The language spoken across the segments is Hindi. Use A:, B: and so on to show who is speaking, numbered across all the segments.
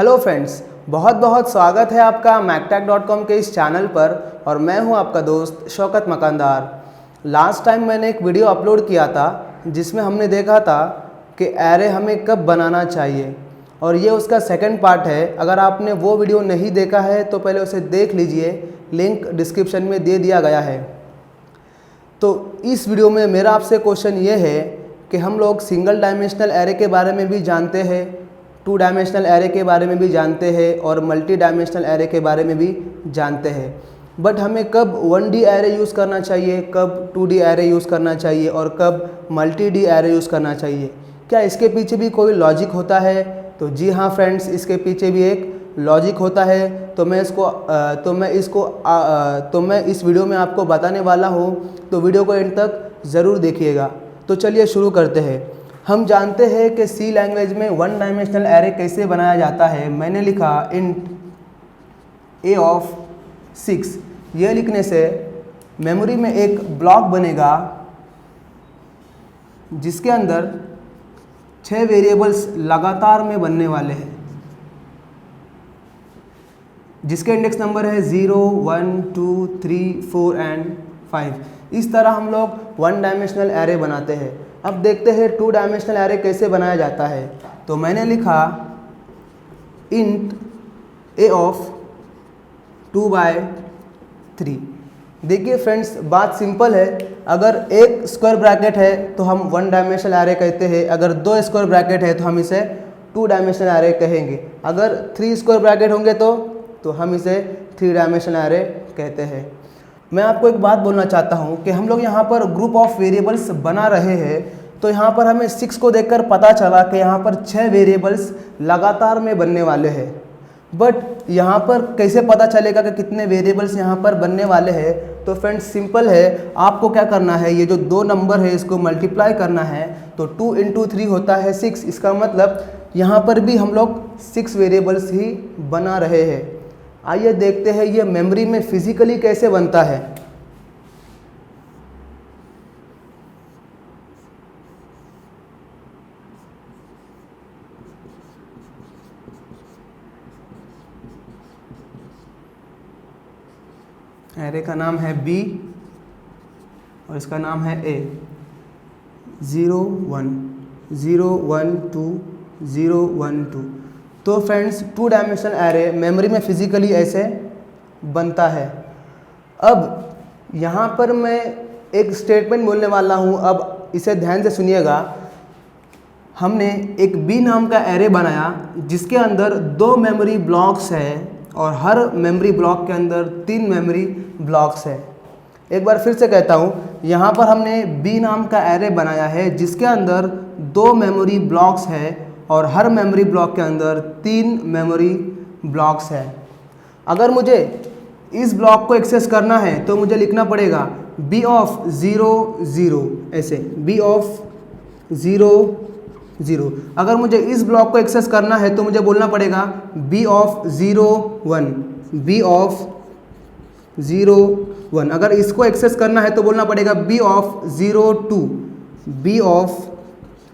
A: हेलो फ्रेंड्स, बहुत बहुत स्वागत है आपका mactech.com के इस चैनल पर। और मैं हूं आपका दोस्त शौकत मकानदार। लास्ट टाइम मैंने एक वीडियो अपलोड किया था जिसमें हमने देखा था कि एरे हमें कब बनाना चाहिए, और ये उसका सेकंड पार्ट है। अगर आपने वो वीडियो नहीं देखा है तो पहले उसे देख लीजिए, लिंक डिस्क्रिप्शन में दे दिया गया है। तो इस वीडियो में मेरा आपसे क्वेश्चन ये है कि हम लोग सिंगल डायमेंशनल एरे के बारे में भी जानते हैं, 2 डायमेंशनल एरे के बारे में भी जानते हैं और मल्टी डायमेंशनल एरे के बारे में भी जानते हैं, बट हमें कब 1D एरे यूज़ करना चाहिए, कब 2D एरे यूज़ करना चाहिए और कब मल्टी डी एरे यूज़ करना चाहिए। क्या इसके पीछे भी कोई लॉजिक होता है? तो जी हाँ फ्रेंड्स, इसके पीछे भी एक लॉजिक होता है। तो मैं इस वीडियो में आपको बताने वाला हूँ, तो वीडियो को एंड तक ज़रूर देखिएगा। तो चलिए शुरू करते हैं। हम जानते हैं कि सी लैंग्वेज में 1 डायमेंशनल एरे कैसे बनाया जाता है। मैंने लिखा इंट ए ऑफ 6। यह लिखने से मेमोरी में एक ब्लॉक बनेगा जिसके अंदर 6 वेरिएबल्स लगातार में बनने वाले हैं, जिसके इंडेक्स नंबर है 0, 1, 2, 3, 4 एंड 5। इस तरह हम लोग 1 डायमेंशनल एरे बनाते हैं। अब देखते हैं 2 डायमेंशनल एरे कैसे बनाया जाता है। तो मैंने लिखा इंट ए ऑफ 2/3। देखिए फ्रेंड्स, बात सिंपल है। अगर एक स्क्वायर ब्रैकेट है तो हम 1 डायमेंशनल एरे कहते हैं, अगर 2 स्क्वायर ब्रैकेट है तो हम इसे 2 डायमेंशनल एरे कहेंगे, अगर 3 स्क्वायर ब्रैकेट होंगे तो हम इसे 3 डायमेंशनल एरे कहते हैं। मैं आपको एक बात बोलना चाहता हूं कि हम लोग यहाँ पर ग्रुप ऑफ वेरिएबल्स बना रहे हैं, तो यहाँ पर हमें 6 को देखकर पता चला कि यहाँ पर 6 वेरिएबल्स लगातार में बनने वाले हैं। बट यहाँ पर कैसे पता चलेगा कि कितने वेरिएबल्स यहाँ पर बनने वाले हैं? तो फ्रेंड्स सिंपल है, आपको क्या करना है, ये जो 2 नंबर है इसको मल्टीप्लाई करना है। तो 2 × 3 होता है 6। इसका मतलब यहाँ पर भी हम लोग 6 वेरिएबल्स ही बना रहे हैं। आइए देखते हैं ये मेमोरी में फिजिकली कैसे बनता है। एरे का नाम है B और इसका नाम है A। 0, 1, 0, 1, 2, 0, 1, 2। तो फ्रेंड्स 2 डायमेंशनल एरे मेमोरी में फिजिकली ऐसे बनता है। अब यहाँ पर मैं एक स्टेटमेंट बोलने वाला हूँ, अब इसे ध्यान से सुनिएगा। हमने एक B नाम का एरे बनाया जिसके अंदर 2 मेमोरी ब्लॉक्स हैं और हर मेमोरी ब्लॉक के अंदर 3 मेमोरी ब्लॉक्स है। एक बार फिर से कहता हूँ, यहाँ पर हमने B नाम का एरे बनाया है जिसके अंदर 2 मेमोरी ब्लॉक्स है और हर मेमोरी ब्लॉक के अंदर 3 मेमोरी ब्लॉक्स है। अगर मुझे इस ब्लॉक को एक्सेस करना है तो मुझे लिखना पड़ेगा B ऑफ 0, 0, ऐसे B ऑफ 0, 0। अगर मुझे इस ब्लॉक को एक्सेस करना है तो मुझे बोलना पड़ेगा B ऑफ 0, 1, B ऑफ 0, 1। अगर इसको एक्सेस करना है तो बोलना पड़ेगा B ऑफ 0, 2, B ऑफ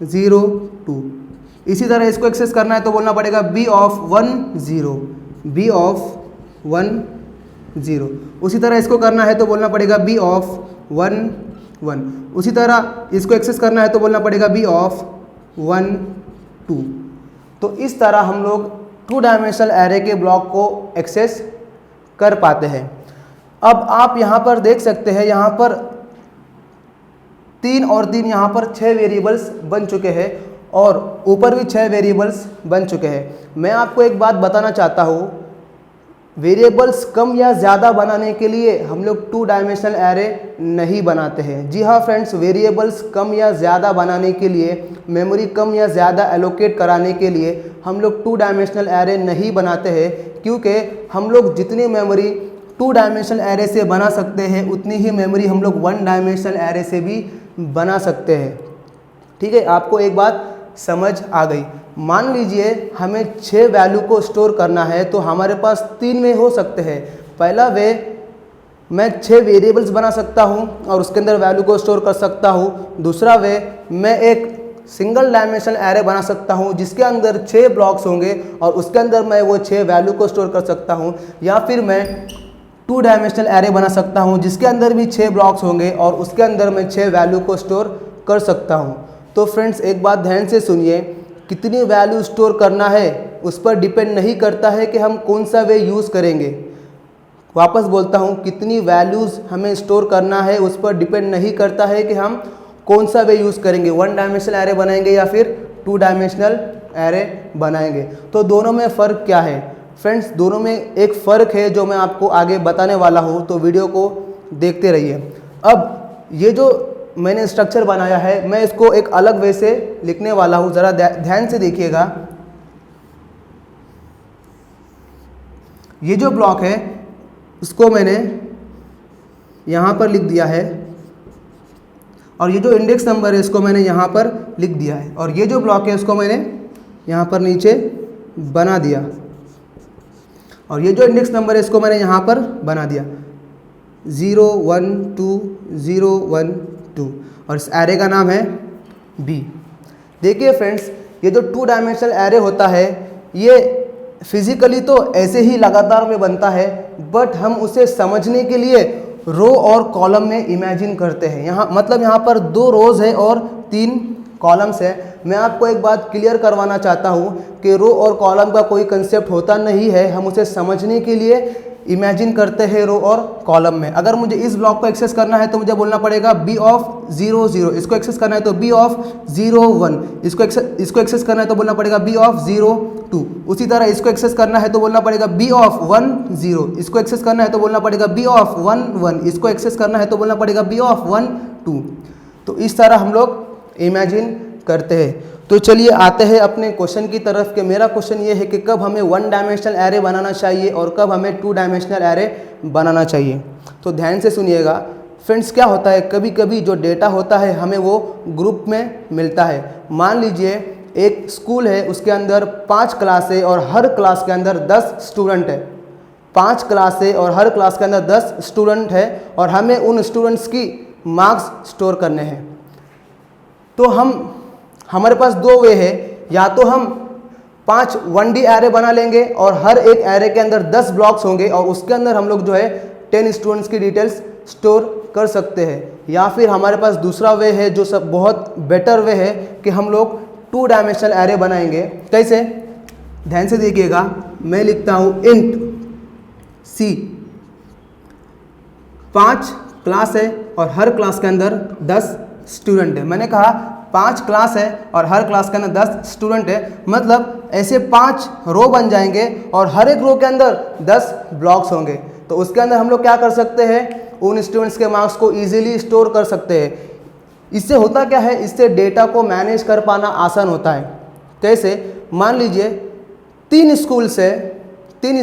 A: 0, 2। इसी तरह इसको एक्सेस करना है तो बोलना पड़ेगा B ऑफ 1, 0, B ऑफ 1, 0। उसी तरह इसको करना है तो बोलना पड़ेगा B ऑफ 1, 1। उसी तरह इसको एक्सेस करना है तो बोलना पड़ेगा B ऑफ 1, 2। तो इस तरह हम लोग 2 डायमेंशनल एरे के ब्लॉक को एक्सेस कर पाते हैं। अब आप यहाँ पर देख सकते हैं, यहाँ पर 3 और 3, यहाँ पर 6 वेरिएबल्स बन चुके हैं और ऊपर भी 6 वेरिएबल्स बन चुके हैं। मैं आपको एक बात बताना चाहता हूँ, वेरिएबल्स कम या ज़्यादा बनाने के लिए हम लोग 2 डायमेंशनल एरे नहीं बनाते हैं। जी हाँ फ्रेंड्स, वेरिएबल्स कम या ज़्यादा बनाने के लिए, मेमोरी कम या ज़्यादा एलोकेट कराने के लिए हम लोग 2 डायमेंशनल एरे नहीं बनाते हैं, क्योंकि हम लोग जितनी मेमोरी 2 डायमेंशनल एरे से बना सकते हैं उतनी ही मेमोरी हम लोग 1 डायमेंशनल एरे से भी बना सकते हैं। ठीक है, आपको एक बात समझ आ गई। मान लीजिए हमें 6 वैल्यू को स्टोर करना है, तो हमारे पास 3 वे हो सकते हैं। पहला वे, मैं 6 वेरिएबल्स बना सकता हूं और उसके अंदर वैल्यू को स्टोर कर सकता हूं। दूसरा वे, मैं एक सिंगल डायमेंशनल एरे बना सकता हूँ जिसके अंदर 6 ब्लॉक्स होंगे और उसके अंदर मैं वो 6 वैल्यू को स्टोर कर सकता हूँ, या फिर मैं 2 डायमेंशनल एरे बना सकता हूँ जिसके अंदर भी 6 ब्लॉक्स होंगे और उसके अंदर मैं 6 वैल्यू को स्टोर कर सकता हूँ। तो फ्रेंड्स एक बात ध्यान से सुनिए, कितनी वैल्यू स्टोर करना है उस पर डिपेंड नहीं करता है कि हम कौन सा वे यूज़ करेंगे। वापस बोलता हूँ, कितनी वैल्यूज़ हमें स्टोर करना है उस पर डिपेंड नहीं करता है कि हम कौन सा वे यूज़ करेंगे, 1 डायमेंशनल एरे बनाएंगे या फिर 2 डायमेंशनल एरे बनाएंगे। तो दोनों में फ़र्क क्या है फ्रेंड्स? दोनों में एक फ़र्क है जो मैं आपको आगे बताने वाला हूँ, तो वीडियो को देखते रहिए। अब ये जो मैंने स्ट्रक्चर बनाया है मैं इसको एक अलग वे से लिखने वाला हूँ, ज़रा ध्यान से देखिएगा। ये जो ब्लॉक है उसको मैंने यहाँ पर लिख दिया है और ये जो इंडेक्स नंबर है इसको मैंने यहाँ पर लिख दिया है, और ये जो ब्लॉक है उसको मैंने यहाँ पर नीचे बना दिया, और ये जो इंडेक्स नंबर है इसको मैंने यहाँ पर बना दिया 0 1 2 0 1 2, और इस एरे का नाम है B। देखिए फ्रेंड्स, ये जो 2 डायमेंशनल एरे होता है ये फिजिकली तो ऐसे ही लगातार में बनता है, बट हम उसे समझने के लिए रो और कॉलम में इमेजिन करते हैं। यहाँ मतलब यहाँ पर 2 रोज़ है और 3 कॉलम्स है। मैं आपको एक बात क्लियर करवाना चाहता हूँ कि रो और कॉलम का कोई कंसेप्ट होता नहीं है, हम उसे समझने के लिए इमेजिन करते हैं रो और कॉलम में। अगर मुझे इस ब्लॉक को एक्सेस करना है तो मुझे बोलना पड़ेगा B ऑफ 0 0, इसको एक्सेस करना है तो B ऑफ 0 1, इसको एक्सेस करना है तो बोलना पड़ेगा B ऑफ 0 2, उसी तरह इसको एक्सेस करना है तो बोलना पड़ेगा B ऑफ 1 0, इसको एक्सेस करना है तो बोलना पड़ेगा B ऑफ 1 1, इसको एक्सेस करना है तो बोलना पड़ेगा B ऑफ 1 2। तो इस तरह हम लोग इमेजिन करते हैं। तो चलिए आते हैं अपने क्वेश्चन की तरफ कि मेरा क्वेश्चन ये है कि कब हमें 1 डायमेंशनल एरे बनाना चाहिए और कब हमें 2 डायमेंशनल एरे बनाना चाहिए। तो ध्यान से सुनिएगा फ्रेंड्स, क्या होता है कभी कभी जो डेटा होता है हमें वो ग्रुप में मिलता है। मान लीजिए एक स्कूल है, उसके अंदर 5 क्लास है और हर क्लास के अंदर 10 स्टूडेंट है। 5 क्लास है और हर क्लास के अंदर 10 स्टूडेंट है और हमें उन स्टूडेंट्स की मार्क्स स्टोर करने हैं। तो हमारे पास 2 वे है, या तो हम 5 1D एरे बना लेंगे और हर एक एरे के अंदर 10 ब्लॉक्स होंगे और उसके अंदर हम लोग जो है 10 स्टूडेंट्स की डिटेल्स स्टोर कर सकते हैं, या फिर हमारे पास दूसरा वे है जो सब बहुत बेटर वे है कि हम लोग 2 डायमेंशनल एरे बनाएंगे। कैसे? ध्यान से देखिएगा, मैं लिखता हूँ इंट C, 5 क्लास है और हर क्लास के अंदर 10 स्टूडेंट है। मैंने कहा 5 क्लास है और हर क्लास के अंदर 10 स्टूडेंट है, मतलब ऐसे 5 रो बन जाएंगे और हर एक रो के अंदर 10 ब्लॉक्स होंगे। तो उसके अंदर हम लोग क्या कर सकते हैं, उन स्टूडेंट्स के मार्क्स को इजीली स्टोर कर सकते हैं। इससे होता क्या है, इससे डेटा को मैनेज कर पाना आसान होता है। कैसे? मान लीजिए 3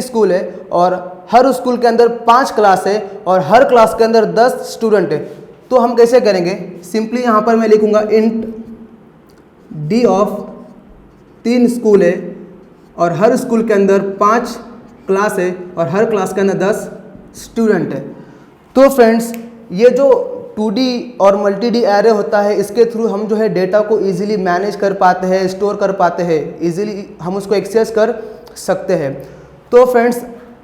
A: स्कूल है और हर स्कूल के अंदर 5 क्लास है और हर क्लास के अंदर 10 स्टूडेंट है। तो हम कैसे करेंगे? सिंपली यहाँ पर मैं लिखूँगा इंट D ऑफ 3 स्कूल है और हर स्कूल के अंदर 5 क्लास है और हर क्लास के अंदर 10 स्टूडेंट है। तो फ्रेंड्स, ये जो 2D और मल्टी-D एरे होता है इसके थ्रू हम जो है डेटा को इजीली मैनेज कर पाते हैं, स्टोर कर पाते हैं, इजीली हम उसको एक्सेस कर सकते हैं। तो फ्रेंड्स,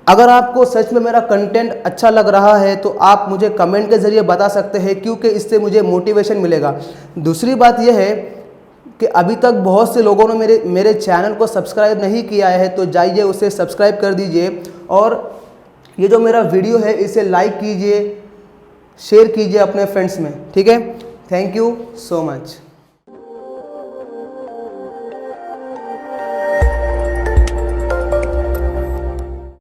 A: अगर आपको सच में मेरा कंटेंट अच्छा लग रहा है तो आप मुझे कमेंट के ज़रिए बता सकते हैं, क्योंकि इससे मुझे मोटिवेशन मिलेगा। दूसरी बात यह है कि अभी तक बहुत से लोगों ने मेरे चैनल को सब्सक्राइब नहीं किया है, तो जाइए उसे सब्सक्राइब कर दीजिए और ये जो मेरा वीडियो है इसे लाइक कीजिए, शेयर कीजिए अपने फ्रेंड्स में। ठीक है? Thank you so much.